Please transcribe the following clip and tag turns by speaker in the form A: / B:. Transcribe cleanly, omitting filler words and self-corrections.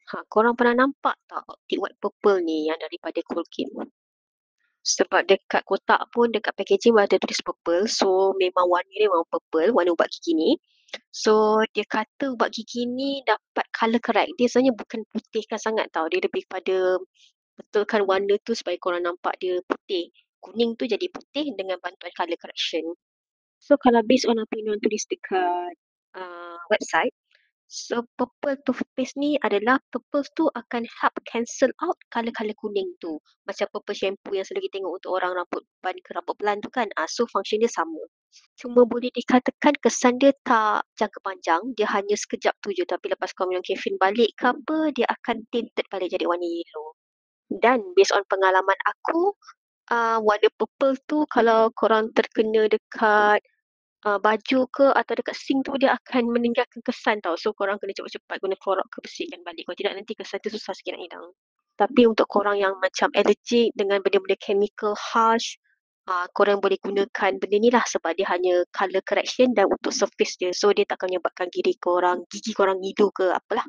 A: Korang pernah nampak tak Optic White Purple ni yang daripada Colgate? Sebab dekat kotak pun, dekat packaging pun ada tulis purple. So, memang warna dia memang purple, warna ubat gigi ni. So, dia kata ubat gigi ni dapat colour correct. Dia sebenarnya bukan putihkan sangat tau. Dia lebih pada betulkan warna tu supaya korang nampak dia putih. Kuning tu jadi putih dengan bantuan colour correction. So, kalau based on apa yang diorang tulis dekat website, so, purple toothpaste ni adalah purple tu akan help cancel out colour-colour kuning tu. Macam purple shampoo yang selalu kita tengok untuk orang rambut ban ke rambut pelan tu kan. So, function dia sama. Cuma boleh dikatakan kesan dia tak jangka panjang. Dia hanya sekejap tu je. Tapi lepas kau minum caffeine balik ke apa, dia akan tinted balik jadi warna yellow. Dan based on pengalaman aku, warna purple tu kalau korang terkena dekat baju ke atau dekat sink tu dia akan meninggalkan kesan tau. So korang kena cepat-cepat guna Clorox ke bersihkan balik. Kalau tidak nanti kesan tu susah sikit nak hilang. Tapi untuk korang yang macam allergic dengan benda-benda chemical harsh, korang boleh gunakan benda ni lah sebab dia hanya colour correction dan untuk surface dia. So dia takkan menyebabkan gigi korang ngilu ke apalah.